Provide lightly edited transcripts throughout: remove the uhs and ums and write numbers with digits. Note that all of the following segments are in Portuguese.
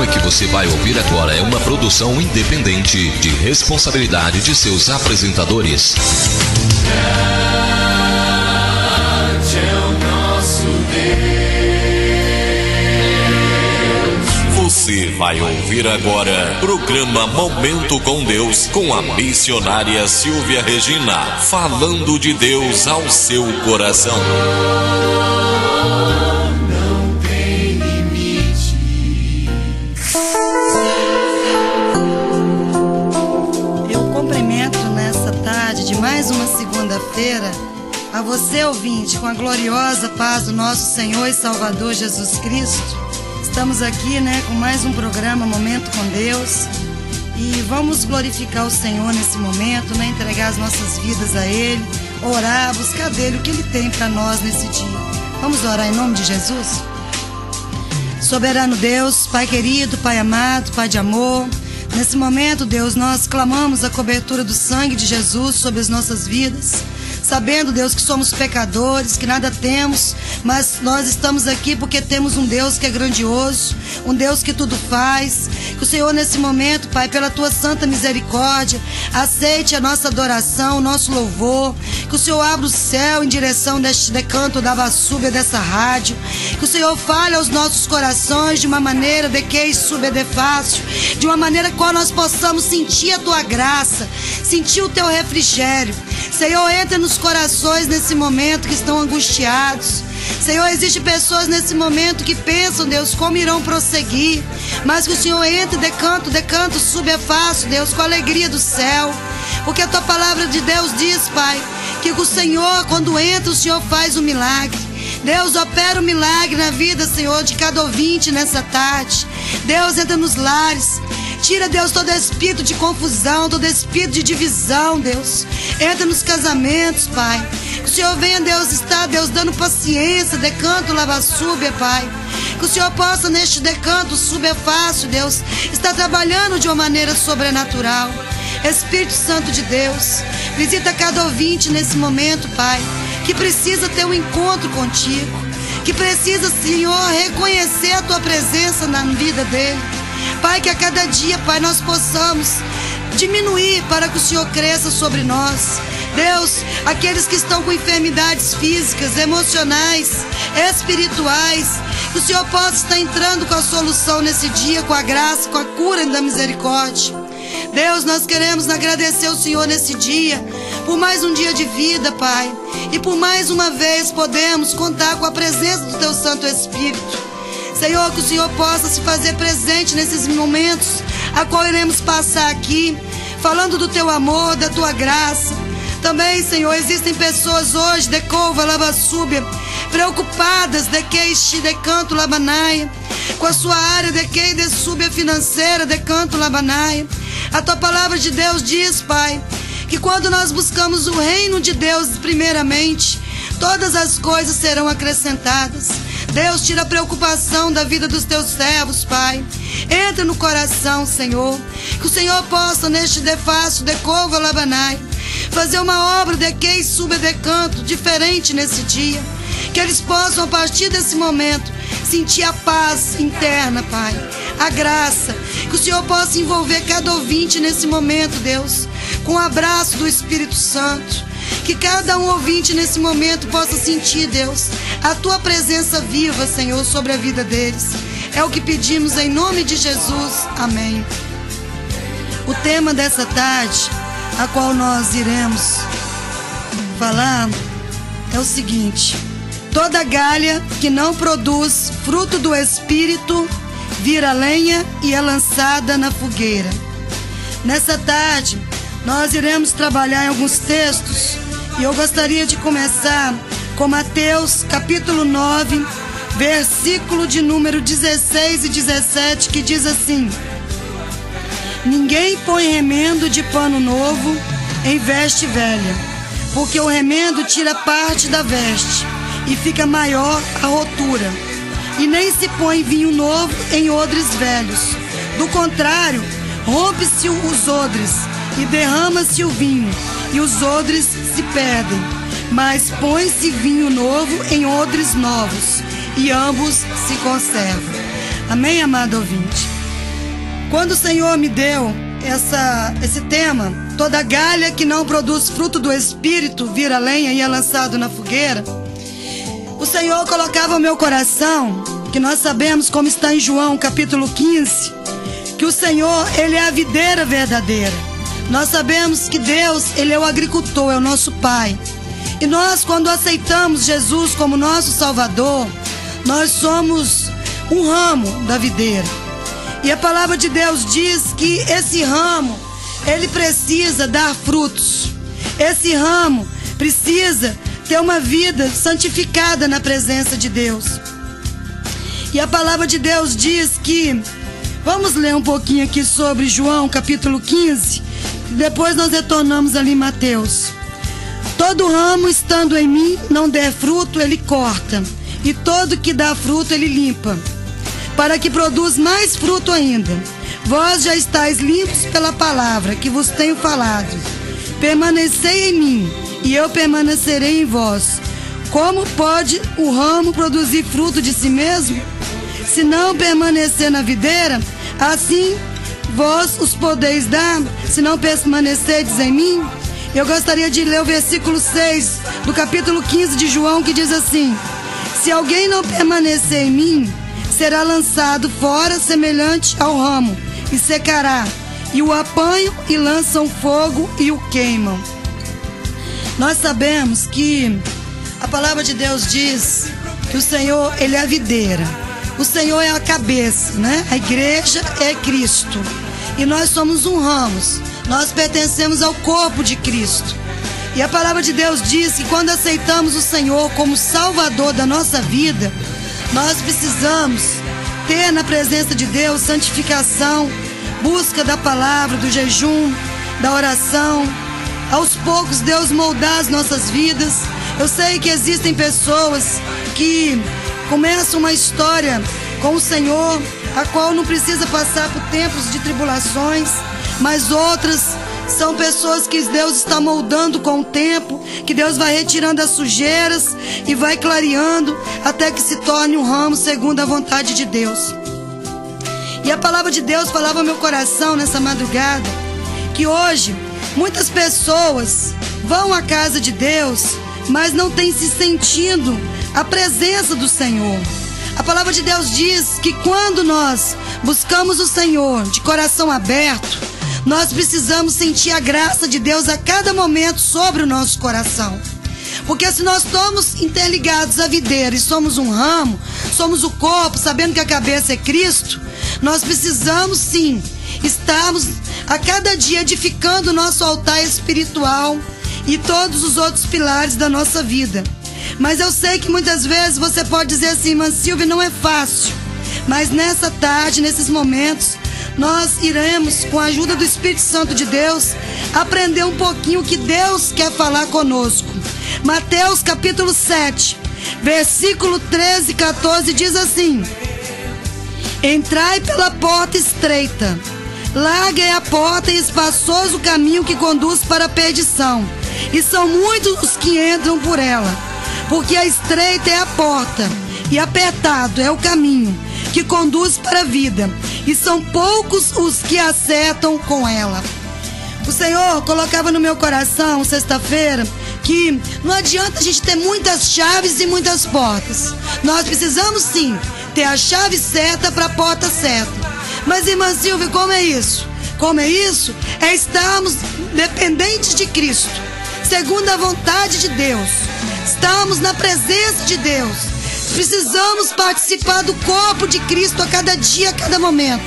programa que você vai ouvir agora é uma produção independente de responsabilidade de seus apresentadores. Grande é o nosso Deus. Você vai ouvir agora programa Momento com Deus com a missionária Silvia Regina, falando de Deus ao seu coração. Mais uma segunda-feira, a você ouvinte, com a gloriosa paz do nosso Senhor e Salvador Jesus Cristo. Estamos aqui, com mais um programa Momento com Deus, e vamos glorificar o Senhor nesse momento, entregar as nossas vidas a Ele, orar, buscar dele o que Ele tem para nós nesse dia. Vamos orar em nome de Jesus? Soberano Deus, Pai querido, Pai amado, Pai de amor, nesse momento, Deus, nós clamamos a cobertura do sangue de Jesus sobre as nossas vidas, sabendo, Deus, que somos pecadores, que nada temos, mas nós estamos aqui porque temos um Deus que é grandioso, um Deus que tudo faz. Que o Senhor, nesse momento, Pai, pela Tua santa misericórdia, aceite a nossa adoração, o nosso louvor. Que o Senhor abra o céu em direção deste decanto da Vassúbia, dessa rádio. Que o Senhor fale aos nossos corações de uma maneira de que subede fácil, de uma maneira qual nós possamos sentir a Tua graça, sentir o Teu refrigério. Senhor, entra nos corações nesse momento que estão angustiados. Senhor, existem pessoas nesse momento que pensam, Deus, como irão prosseguir, mas que o Senhor entre de canto, subia fácil, Deus, com a alegria do céu, porque a Tua palavra de Deus diz, Pai, que o Senhor, quando entra, o Senhor faz um milagre. Deus, opera um milagre na vida, Senhor, de cada ouvinte nessa tarde. Deus, entra nos lares. Tira, Deus, todo espírito de confusão, todo espírito de divisão, Deus. Entra nos casamentos, Pai. Que o Senhor venha, Deus, estar, Deus, dando paciência, decanto, lava-súbia, Pai. Que o Senhor possa, neste decanto, subir fácil, Deus, estar trabalhando de uma maneira sobrenatural. Espírito Santo de Deus, visita cada ouvinte nesse momento, Pai, que precisa ter um encontro contigo, que precisa, Senhor, reconhecer a Tua presença na vida dele. Pai, que a cada dia, Pai, nós possamos diminuir para que o Senhor cresça sobre nós. Deus, aqueles que estão com enfermidades físicas, emocionais, espirituais, que o Senhor possa estar entrando com a solução nesse dia, com a graça, com a cura da misericórdia. Deus, nós queremos agradecer ao Senhor nesse dia, por mais um dia de vida, Pai, e por mais uma vez podemos contar com a presença do Teu Santo Espírito. Senhor, que o Senhor possa se fazer presente nesses momentos a qual iremos passar aqui, falando do Teu amor, da Tua graça. Também, Senhor, existem pessoas hoje, de Couva, Lavassúbia, preocupadas de que de canto Labanaia, com a sua área de que de súbia financeira, de canto Labanaia. A Tua palavra de Deus diz, Pai, que quando nós buscamos o reino de Deus primeiramente, todas as coisas serão acrescentadas. Deus, tira a preocupação da vida dos Teus servos, Pai. Entra no coração, Senhor. Que o Senhor possa, neste defácio, de Couva, Labanai, fazer uma obra de que suba de canto diferente nesse dia. Que eles possam, a partir desse momento, sentir a paz interna, Pai. A graça. Que o Senhor possa envolver cada ouvinte nesse momento, Deus, com o abraço do Espírito Santo. Que cada um ouvinte nesse momento possa sentir, Deus, a Tua presença viva, Senhor, sobre a vida deles. É o que pedimos em nome de Jesus. Amém. O tema dessa tarde, a qual nós iremos falar, é o seguinte: toda galha que não produz fruto do Espírito vira lenha e é lançada na fogueira. Nessa tarde, nós iremos trabalhar em alguns textos e eu gostaria de começar com Mateus capítulo 9, versículo de número 16 e 17, que diz assim: ninguém põe remendo de pano novo em veste velha, porque o remendo tira parte da veste e fica maior a rotura. E nem se põe vinho novo em odres velhos, do contrário, rompe-se os odres e derrama-se o vinho, e os odres se perdem. Mas põe-se vinho novo em odres novos, e ambos se conservam. Amém, amado ouvinte? Quando o Senhor me deu esse tema, toda galha que não produz fruto do Espírito vira lenha e é lançado na fogueira, o Senhor colocava no meu coração, que nós sabemos, como está em João capítulo 15, que o Senhor, Ele é a videira verdadeira. Nós sabemos que Deus, Ele é o agricultor, é o nosso Pai. E nós, quando aceitamos Jesus como nosso Salvador, nós somos um ramo da videira. E a palavra de Deus diz que esse ramo, ele precisa dar frutos. Esse ramo precisa ter uma vida santificada na presença de Deus. E a palavra de Deus diz que, vamos ler um pouquinho aqui sobre João capítulo 15, depois nós retornamos ali em Mateus. Todo ramo estando em mim não der fruto, ele corta, e todo que dá fruto ele limpa, para que produza mais fruto ainda. Vós já estáis limpos pela palavra que vos tenho falado. Permanecei em mim, e eu permanecerei em vós. Como pode o ramo produzir fruto de si mesmo, se não permanecer na videira? Assim vós os podeis dar, se não permanecerdes em mim? Eu gostaria de ler o versículo 6 do capítulo 15 de João, que diz assim: se alguém não permanecer em mim, será lançado fora semelhante ao ramo, e secará, e o apanham e lançam fogo e o queimam. Nós sabemos que a palavra de Deus diz que o Senhor, Ele é a videira. O Senhor é a cabeça, né? A igreja é Cristo. E nós somos um ramo. Nós pertencemos ao corpo de Cristo. E a palavra de Deus diz que quando aceitamos o Senhor como Salvador da nossa vida, nós precisamos ter na presença de Deus santificação, busca da palavra, do jejum, da oração. Aos poucos Deus moldar as nossas vidas. Eu sei que existem pessoas que começam uma história com o Senhor, a qual não precisa passar por tempos de tribulações, mas outras são pessoas que Deus está moldando com o tempo, que Deus vai retirando as sujeiras e vai clareando até que se torne um ramo segundo a vontade de Deus. E a palavra de Deus falava ao meu coração nessa madrugada, que hoje muitas pessoas vão à casa de Deus, mas não têm se sentindo a presença do Senhor. A palavra de Deus diz que quando nós buscamos o Senhor de coração aberto, nós precisamos sentir a graça de Deus a cada momento sobre o nosso coração. Porque se nós estamos interligados à videira e somos um ramo, somos o corpo, sabendo que a cabeça é Cristo, nós precisamos sim estarmos a cada dia edificando o nosso altar espiritual e todos os outros pilares da nossa vida. Mas eu sei que muitas vezes você pode dizer assim: irmã Silvia, não é fácil. Mas nessa tarde, nesses momentos, nós iremos, com a ajuda do Espírito Santo de Deus, aprender um pouquinho o que Deus quer falar conosco. Mateus capítulo 7, versículo 13 e 14 diz assim: entrai pela porta estreita, larga é a porta e espaçoso o caminho que conduz para a perdição, e são muitos os que entram por ela. Porque a estreita é a porta, e apertado é o caminho que conduz para a vida, e são poucos os que acertam com ela. O Senhor colocava no meu coração, sexta-feira, que não adianta a gente ter muitas chaves e muitas portas. Nós precisamos sim ter a chave certa para a porta certa. Mas, irmã Silvia, como é isso? Como é isso? É estarmos dependentes de Cristo, segundo a vontade de Deus. Estamos na presença de Deus. Precisamos participar do corpo de Cristo a cada dia, a cada momento.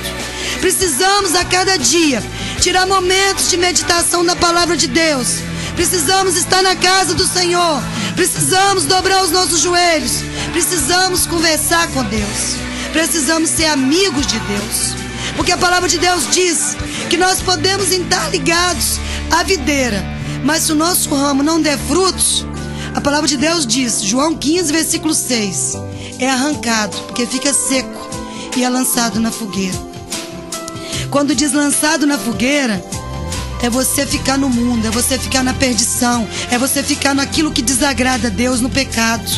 Precisamos a cada dia tirar momentos de meditação na palavra de Deus. Precisamos estar na casa do Senhor. Precisamos dobrar os nossos joelhos. Precisamos conversar com Deus. Precisamos ser amigos de Deus. Porque a palavra de Deus diz que nós podemos estar ligados à videira, mas se o nosso ramo não der frutos, a palavra de Deus diz, João 15, versículo 6, é arrancado, porque fica seco e é lançado na fogueira. Quando diz lançado na fogueira, é você ficar no mundo, é você ficar na perdição, é você ficar naquilo que desagrada a Deus, no pecado.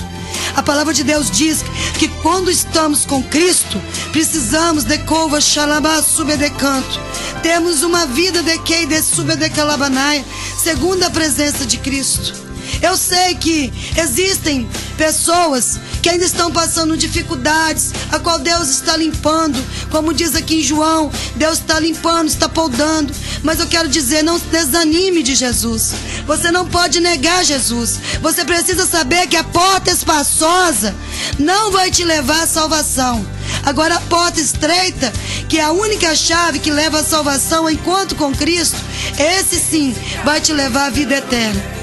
A palavra de Deus diz que quando estamos com Cristo, precisamos de cova xalabá subedecanto. Temos uma vida de que de subedecalabanai, segundo a presença de Cristo. Eu sei que existem pessoas que ainda estão passando dificuldades, a qual Deus está limpando. Como diz aqui em João, Deus está limpando, está podando. Mas eu quero dizer, não desanime de Jesus. Você não pode negar Jesus. Você precisa saber que a porta espaçosa não vai te levar à salvação. Agora a porta estreita, que é a única chave que leva à salvação, ao encontro com Cristo, esse sim vai te levar à vida eterna.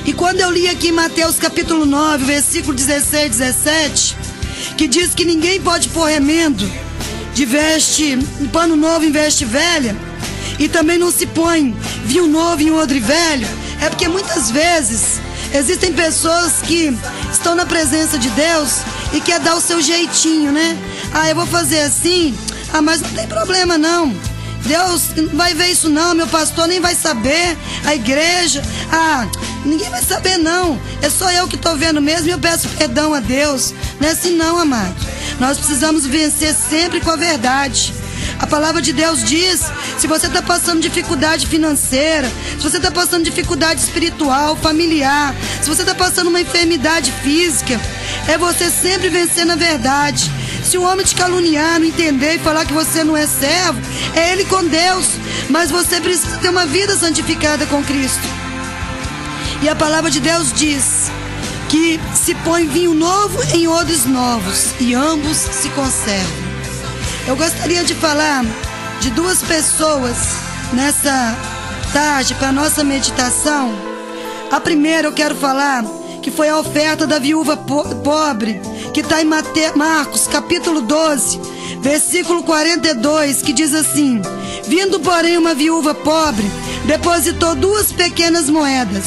E quando eu li aqui em Mateus capítulo 9, versículo 16 e 17, que diz que ninguém pode pôr remendo de veste, um pano novo em veste velha, e também não se põe vinho novo em odre velho, é porque muitas vezes existem pessoas que estão na presença de Deus e quer dar o seu jeitinho, né? Eu vou fazer assim, mas não tem problema não. Deus não vai ver isso não, meu pastor nem vai saber, a igreja, ninguém vai saber não, é só eu que estou vendo mesmo e eu peço perdão a Deus. Não é assim não, amado. Nós precisamos vencer sempre com a verdade. A palavra de Deus diz, se você está passando dificuldade financeira, se você está passando dificuldade espiritual, familiar, se você está passando uma enfermidade física, é você sempre vencer na verdade. Se o homem te caluniar, não entender e falar que você não é servo, é ele com Deus. Mas você precisa ter uma vida santificada com Cristo. E a palavra de Deus diz que se põe vinho novo em odres novos e ambos se conservam. Eu gostaria de falar de duas pessoas nessa tarde para a nossa meditação. A primeira eu quero falar que foi a oferta da viúva pobre, que está em Marcos capítulo 12, versículo 42, que diz assim: vindo porém uma viúva pobre, depositou 2 pequenas moedas,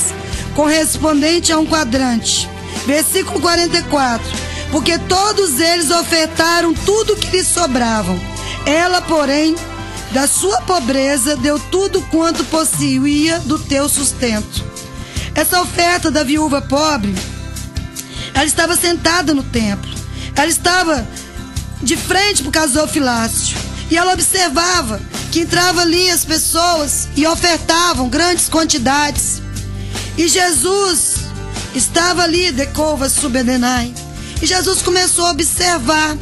correspondente a um quadrante. Versículo 44, porque todos eles ofertaram tudo que lhes sobravam. Ela, porém, da sua pobreza, deu tudo quanto possuía do teu sustento. Essa oferta da viúva pobre, ela estava sentada no templo. Ela estava de frente para o gasofilácio. E ela observava que entrava ali as pessoas e ofertavam grandes quantidades. E Jesus estava ali, de cova subedenai. E Jesus começou a observar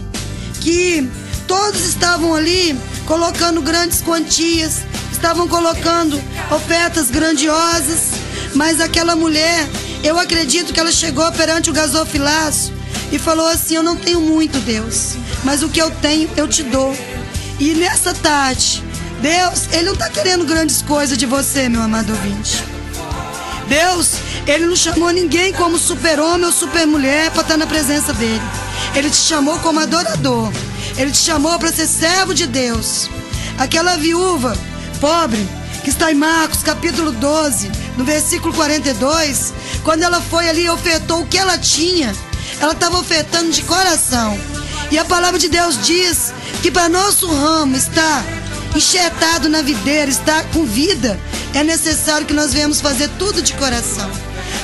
que todos estavam ali colocando grandes quantias, estavam colocando ofertas grandiosas, mas aquela mulher, eu acredito que ela chegou perante o gasofilácio e falou assim: eu não tenho muito, Deus, mas o que eu tenho eu te dou. E nessa tarde, Deus, Ele não está querendo grandes coisas de você, meu amado ouvinte. Deus, Ele não chamou ninguém como super-homem ou super-mulher para estar na presença dEle. Ele te chamou como adorador. Ele te chamou para ser servo de Deus. Aquela viúva pobre, que está em Marcos capítulo 12, no versículo 42, quando ela foi ali e ofertou o que ela tinha, ela estava ofertando de coração. E a palavra de Deus diz que para nosso ramo estar enxertado na videira, estar com vida, é necessário que nós venhamos fazer tudo de coração.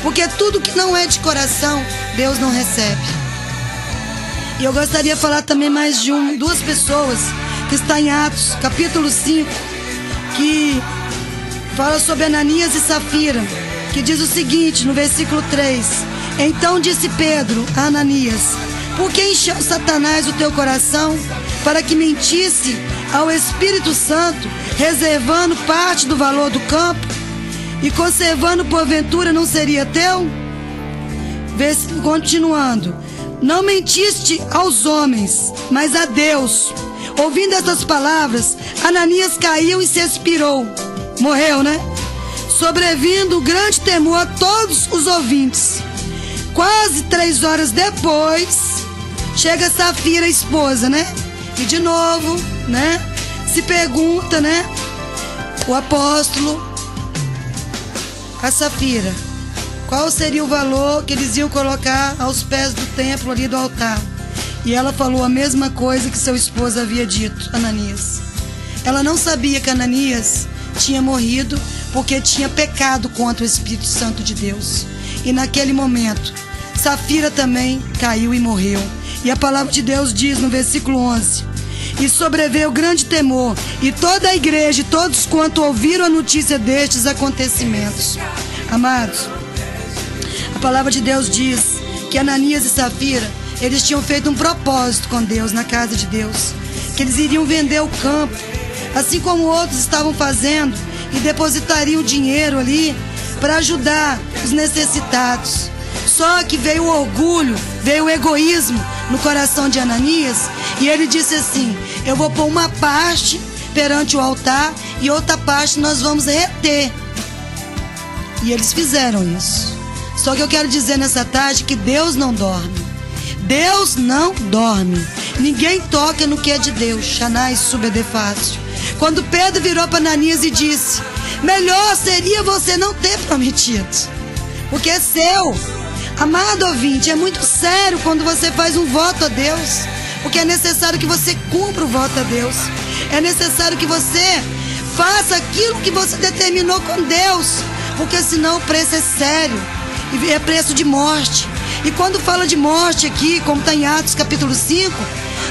Porque tudo que não é de coração, Deus não recebe. E eu gostaria de falar também mais de duas pessoas, que está em Atos, capítulo 5, que fala sobre Ananias e Safira, que diz o seguinte, no versículo 3: então disse Pedro a Ananias: por que encheu Satanás o teu coração, para que mentisse ao Espírito Santo, reservando parte do valor do campo, e conservando porventura não seria teu? Continuando: não mentiste aos homens, mas a Deus. Ouvindo essas palavras, Ananias caiu e se expirou. Morreu, né? Sobrevindo grande temor a todos os ouvintes. Quase 3 horas depois, chega Safira, a esposa, né? E de novo, né? Se pergunta, né? O apóstolo a Safira, qual seria o valor que eles iam colocar aos pés do templo ali do altar. E ela falou a mesma coisa que seu esposo havia dito, Ananias. Ela não sabia que Ananias tinha morrido porque tinha pecado contra o Espírito Santo de Deus. E naquele momento, Safira também caiu e morreu. E a palavra de Deus diz no versículo 11: e sobreveio grande temor, e toda a igreja e todos quanto ouviram a notícia destes acontecimentos. Amados, a palavra de Deus diz que Ananias e Safira, eles tinham feito um propósito com Deus na casa de Deus, que eles iriam vender o campo, assim como outros estavam fazendo, e depositariam dinheiro ali para ajudar os necessitados. Só que veio o orgulho, veio o egoísmo no coração de Ananias, e ele disse assim: eu vou pôr uma parte perante o altar e outra parte nós vamos reter. E eles fizeram isso. Só que eu quero dizer nessa tarde que Deus não dorme. Deus não dorme. Ninguém toca no que é de Deus. Xanai subedefácio. Quando Pedro virou para Ananias e disse: melhor seria você não ter prometido, porque é seu. Amado ouvinte, é muito sério quando você faz um voto a Deus, porque é necessário que você cumpra o voto a Deus. É necessário que você faça aquilo que você determinou com Deus, porque senão o preço é sério e é preço de morte. E quando fala de morte aqui, como está em Atos capítulo 5,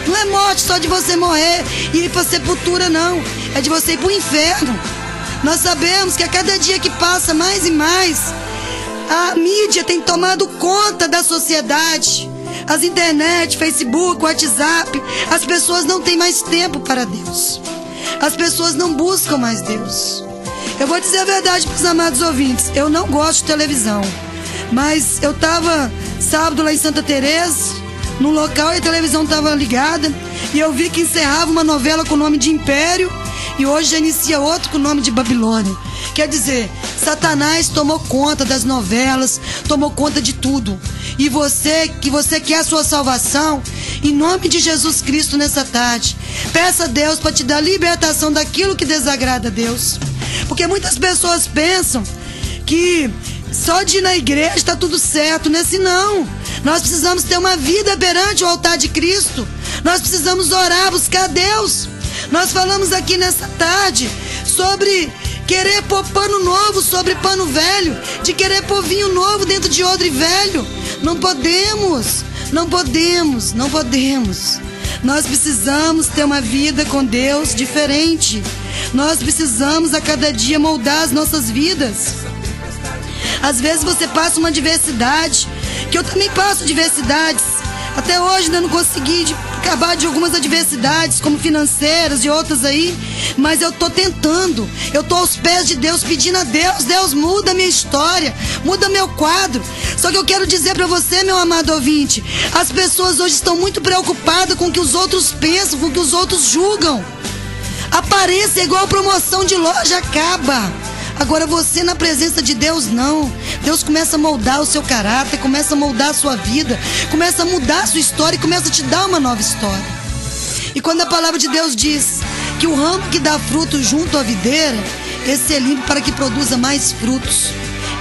não é morte só de você morrer e ir para a sepultura, não. É de você ir para o inferno. Nós sabemos que a cada dia que passa mais e mais, a mídia tem tomado conta da sociedade. As internet, Facebook, WhatsApp, as pessoas não têm mais tempo para Deus. As pessoas não buscam mais Deus. Eu vou dizer a verdade para os amados ouvintes, eu não gosto de televisão, mas eu estava sábado lá em Santa Teresa, num local, e a televisão estava ligada, e eu vi que encerrava uma novela com o nome de Império, e hoje já inicia outro com o nome de Babilônia. Quer dizer, Satanás tomou conta das novelas, tomou conta de tudo. E você, que você quer a sua salvação, em nome de Jesus Cristo nessa tarde, peça a Deus para te dar libertação daquilo que desagrada a Deus. Porque muitas pessoas pensam que só de ir na igreja está tudo certo. Não é assim não. Nós precisamos ter uma vida perante o altar de Cristo. Nós precisamos orar, buscar a Deus. Nós falamos aqui nessa tarde sobre querer pôr pano novo sobre pano velho, de querer pôr vinho novo dentro de odre velho. Não podemos, não podemos, não podemos. Nós precisamos ter uma vida com Deus diferente. Nós precisamos a cada dia moldar as nossas vidas. Às vezes você passa uma adversidade, que eu também passo adversidades. Até hoje ainda não consegui acabar de algumas adversidades, como financeiras e outras aí, mas eu tô tentando. Eu tô aos pés de Deus, pedindo a Deus: Deus, muda a minha história, muda meu quadro. Só que eu quero dizer para você, meu amado ouvinte, as pessoas hoje estão muito preocupadas com o que os outros pensam, com o que os outros julgam. Aparência é igual promoção de loja, acaba. Agora você na presença de Deus, não. Deus começa a moldar o seu caráter, começa a moldar a sua vida, começa a mudar a sua história e começa a te dar uma nova história. E quando a palavra de Deus diz que o ramo que dá fruto junto à videira, esse é limpo para que produza mais frutos.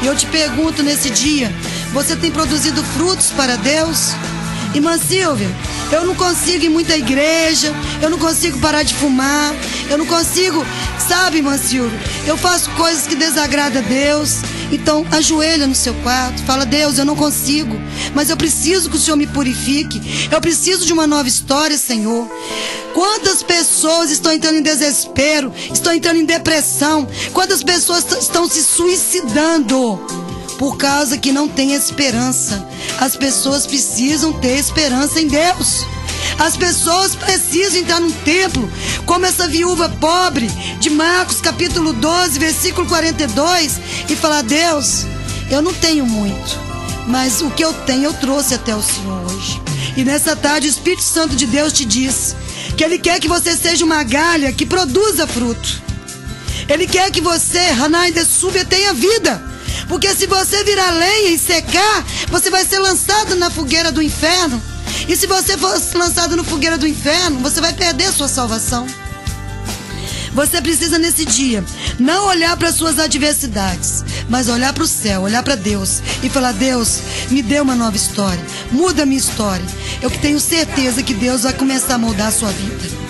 E eu te pergunto nesse dia, você tem produzido frutos para Deus? Irmã Silvia, eu não consigo ir muito à igreja, eu não consigo parar de fumar, eu não consigo, sabe, irmã Silvia, eu faço coisas que desagradam a Deus. Então ajoelha no seu quarto, fala: Deus, eu não consigo, mas eu preciso que o Senhor me purifique, eu preciso de uma nova história, Senhor. Quantas pessoas estão entrando em desespero, estão entrando em depressão, quantas pessoas estão se suicidando por causa que não tem esperança. As pessoas precisam ter esperança em Deus. As pessoas precisam entrar num templo, como essa viúva pobre de Marcos capítulo 12, versículo 42, e falar: Deus, eu não tenho muito, mas o que eu tenho eu trouxe até o Senhor hoje. E nessa tarde o Espírito Santo de Deus te diz que Ele quer que você seja uma galha que produza fruto. Ele quer que você, Hanai de Súbia, tenha vida. Porque se você virar lenha e secar, você vai ser lançado na fogueira do inferno. E se você for lançado na fogueira do inferno, você vai perder a sua salvação. Você precisa nesse dia não olhar para as suas adversidades, mas olhar para o céu, olhar para Deus e falar: Deus, me dê uma nova história, muda a minha história. Eu que tenho certeza que Deus vai começar a moldar a sua vida.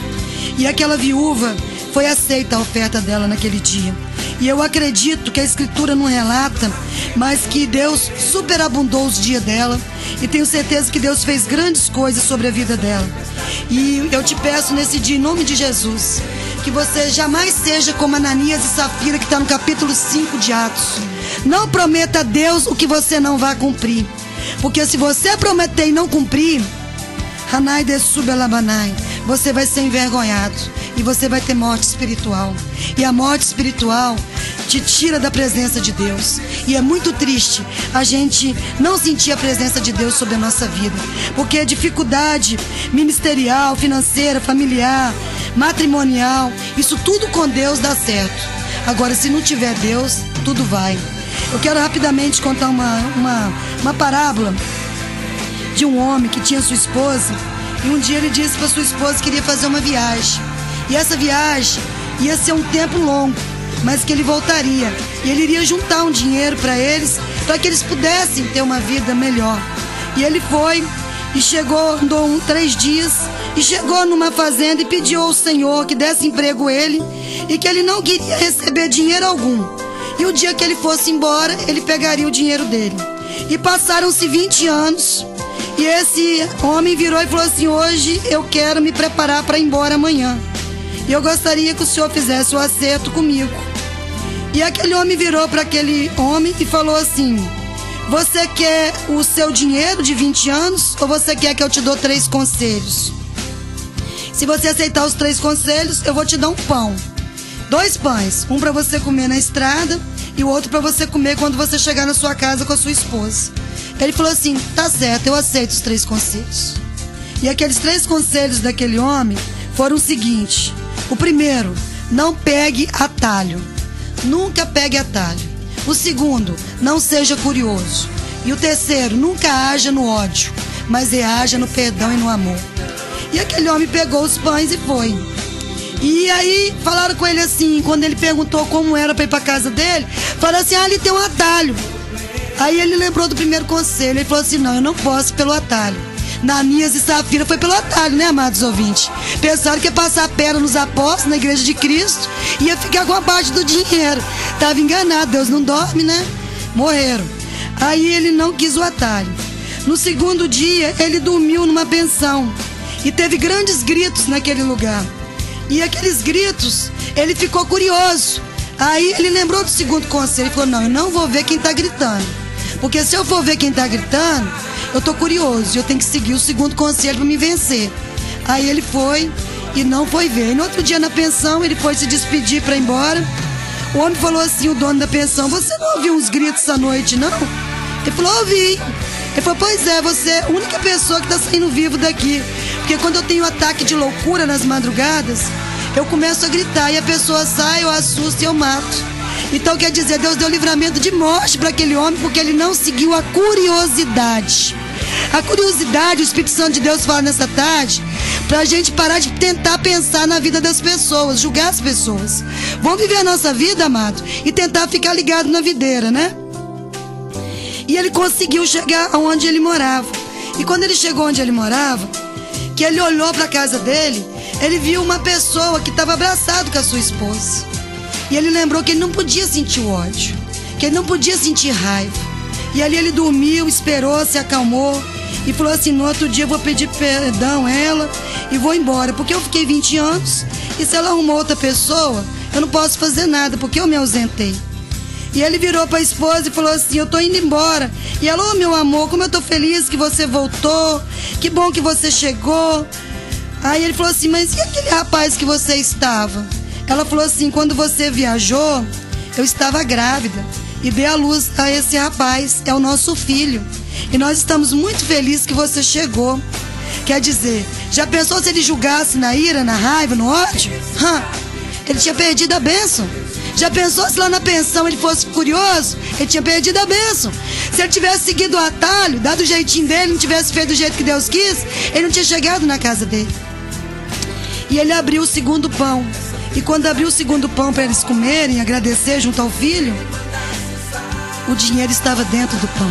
E aquela viúva, foi aceita a oferta dela naquele dia. E eu acredito que a Escritura não relata, mas que Deus superabundou os dias dela. E tenho certeza que Deus fez grandes coisas sobre a vida dela. E eu te peço nesse dia, em nome de Jesus, que você jamais seja como Ananias e Safira, que está no capítulo 5 de Atos. Não prometa a Deus o que você não vai cumprir. Porque se você prometer e não cumprir, Hanai de Subelabanai, você vai ser envergonhado e você vai ter morte espiritual. E a morte espiritual te tira da presença de Deus. E é muito triste a gente não sentir a presença de Deus sobre a nossa vida, porque a dificuldade ministerial, financeira, familiar, matrimonial, isso tudo com Deus dá certo. Agora, se não tiver Deus, tudo vai. Eu quero rapidamente contar uma parábola de um homem que tinha sua esposa. E um dia ele disse para sua esposa que queria fazer uma viagem. E essa viagem ia ser um tempo longo, mas que ele voltaria. E ele iria juntar um dinheiro para eles que eles pudessem ter uma vida melhor. E ele foi e chegou, andou 3 dias, e chegou numa fazenda e pediu ao Senhor que desse emprego a ele e que ele não queria receber dinheiro algum. E o dia que ele fosse embora, ele pegaria o dinheiro dele. E passaram-se 20 anos. E esse homem virou e falou assim: hoje eu quero me preparar para ir embora amanhã. E eu gostaria que o senhor fizesse o acerto comigo. E aquele homem virou para aquele homem e falou assim: você quer o seu dinheiro de 20 anos ou você quer que eu te dou 3 conselhos? Se você aceitar os 3 conselhos, eu vou te dar um pão. 2 pães, um para você comer na estrada e o outro para você comer quando você chegar na sua casa com a sua esposa. Ele falou assim: tá certo, eu aceito os 3 conselhos. E aqueles 3 conselhos daquele homem foram o seguinte: o primeiro, não pegue atalho. Nunca pegue atalho. O segundo, não seja curioso. E o terceiro, nunca haja no ódio, mas reaja no perdão e no amor. E aquele homem pegou os pães e foi. E aí falaram com ele assim, quando ele perguntou como era para ir para casa dele, falaram assim: ali tem um atalho. Aí ele lembrou do primeiro conselho, ele falou assim: não, eu não posso pelo atalho. Ananias e Safira foi pelo atalho, né, amados ouvintes? Pensaram que ia passar a perna nos apóstolos, na igreja de Cristo, e ia ficar com a parte do dinheiro. Estava enganado, Deus não dorme, né? Morreram. Aí ele não quis o atalho. No segundo dia, ele dormiu numa pensão e teve grandes gritos naquele lugar. E aqueles gritos, ele ficou curioso. Aí ele lembrou do segundo conselho e falou: não, eu não vou ver quem está gritando, porque se eu for ver quem está gritando, eu estou curioso e eu tenho que seguir o segundo conselho para me vencer. Aí ele foi e não foi ver. E no outro dia na pensão, ele foi se despedir para ir embora. O homem falou assim, o dono da pensão: você não ouviu uns gritos à noite, não? Ele falou: ouvi. Ele falou: pois é, você é a única pessoa que está saindo vivo daqui. Porque quando eu tenho ataque de loucura nas madrugadas, eu começo a gritar e a pessoa sai, eu assusto e eu mato. Então quer dizer, Deus deu livramento de morte para aquele homem porque ele não seguiu a curiosidade. A curiosidade, o Espírito Santo de Deus fala nessa tarde, para a gente parar de tentar pensar na vida das pessoas, julgar as pessoas. Vamos viver a nossa vida, amado, e tentar ficar ligado na videira, né? E ele conseguiu chegar aonde ele morava. E quando ele chegou onde ele morava, que ele olhou para a casa dele, ele viu uma pessoa que estava abraçado com a sua esposa. E ele lembrou que ele não podia sentir o ódio, que ele não podia sentir raiva. E ali ele dormiu, esperou, se acalmou e falou assim: no outro dia eu vou pedir perdão a ela e vou embora, porque eu fiquei 20 anos e se ela arrumou outra pessoa, eu não posso fazer nada, porque eu me ausentei. E ele virou para a esposa e falou assim: eu tô indo embora. E ela: ô meu amor, como eu tô feliz que você voltou, que bom que você chegou. Aí ele falou assim: mas e aquele rapaz que você estava? Ela falou assim: quando você viajou, eu estava grávida e dei à luz a esse rapaz, é o nosso filho. E nós estamos muito felizes que você chegou. Quer dizer, já pensou se ele julgasse na ira, na raiva, no ódio? Ele tinha perdido a bênção. Já pensou se lá na pensão ele fosse curioso? Ele tinha perdido a bênção. Se ele tivesse seguido o atalho, dado o jeitinho dele, não tivesse feito do jeito que Deus quis, ele não tinha chegado na casa dele. E ele abriu o segundo pão. E quando abriu o segundo pão para eles comerem, agradecer junto ao filho, o dinheiro estava dentro do pão.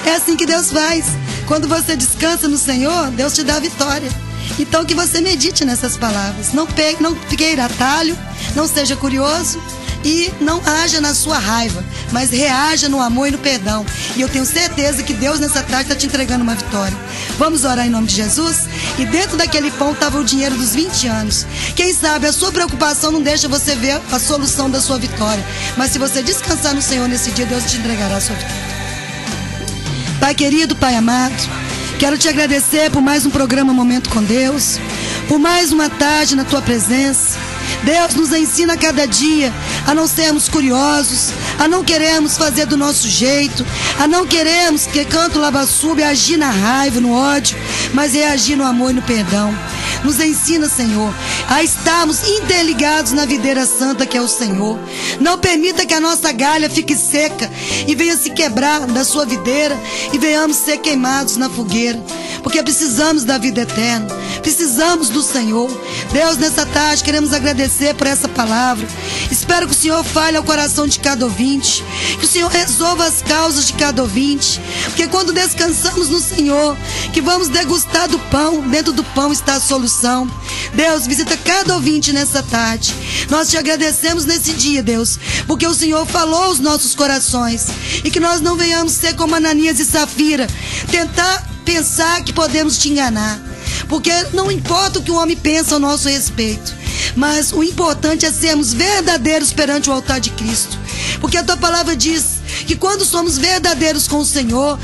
É assim que Deus faz. Quando você descansa no Senhor, Deus te dá a vitória. Então que você medite nessas palavras. Não queira atalho, não seja curioso e não haja na sua raiva, mas reaja no amor e no perdão. E eu tenho certeza que Deus nessa tarde está te entregando uma vitória. Vamos orar em nome de Jesus? E dentro daquele pão estava o dinheiro dos 20 anos. Quem sabe a sua preocupação não deixa você ver a solução da sua vitória. Mas se você descansar no Senhor nesse dia, Deus te entregará a sua vitória. Pai querido, Pai amado, quero te agradecer por mais um programa Momento com Deus, por mais uma tarde na tua presença. Deus nos ensina a cada dia a não sermos curiosos, a não queremos fazer do nosso jeito, a não queremos que canto lava-sube agir na raiva, no ódio, mas reagir no amor e no perdão. Nos ensina, Senhor, a estarmos interligados na videira santa que é o Senhor. Não permita que a nossa galha fique seca e venha se quebrar da sua videira e venhamos ser queimados na fogueira, porque precisamos da vida eterna, precisamos do Senhor. Deus, nessa tarde queremos agradecer por essa palavra. Espero que o Senhor fale ao coração de cada ouvinte, que o Senhor resolva as causas de cada ouvinte, porque quando descansamos no Senhor, que vamos degustar do pão, dentro do pão está a solução. Deus, visita cada ouvinte nessa tarde. Nós te agradecemos nesse dia, Deus, porque o Senhor falou aos nossos corações, e que nós não venhamos ser como Ananias e Safira, tentar pensar que podemos te enganar, porque não importa o que o homem pensa ao nosso respeito, mas o importante é sermos verdadeiros perante o altar de Cristo, porque a tua palavra diz que quando somos verdadeiros com o Senhor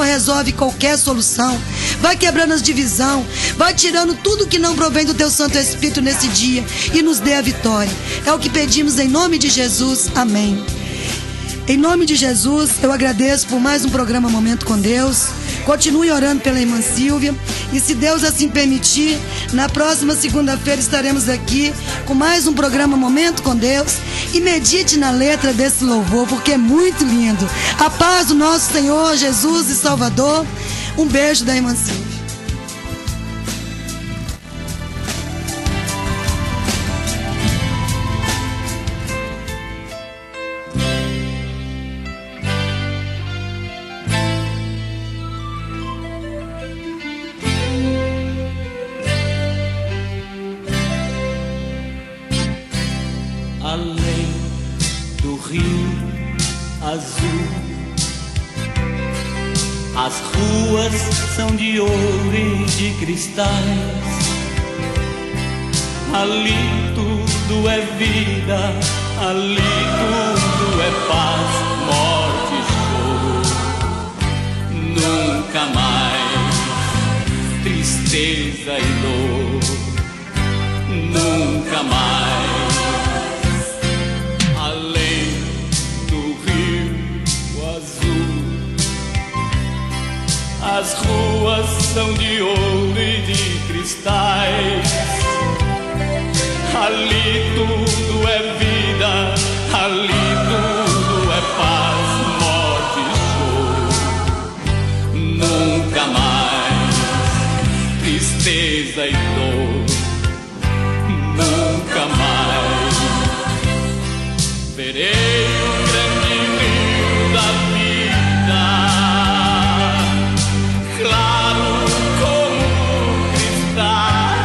resolve qualquer solução, vai quebrando as divisões, vai tirando tudo que não provém do teu Santo Espírito nesse dia e nos dê a vitória. É o que pedimos em nome de Jesus, amém. Em nome de Jesus, eu agradeço por mais um programa Momento com Deus. Continue orando pela irmã Silvia. E se Deus assim permitir, na próxima segunda-feira estaremos aqui com mais um programa Momento com Deus. E medite na letra desse louvor, porque é muito lindo. A paz do nosso Senhor Jesus e Salvador. Um beijo da irmã Silvia. Além do rio azul, as ruas são de ouro e de cristais. Ali tudo é vida, ali tudo é paz, morte e choro. Nunca mais tristeza e dor, nunca mais. As ruas são de ouro e de cristais. Ali tudo é vida, ali tudo é paz, morte e choro. Nunca mais tristeza e dor, nunca mais. Verei o grande rio da vida, claro como cristal,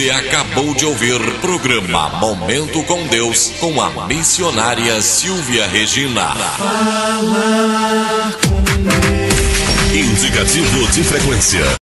Você acabou de ouvir programa Momento com Deus com a missionária Silvia Regina. Falar com Deus. Indicativo de frequência.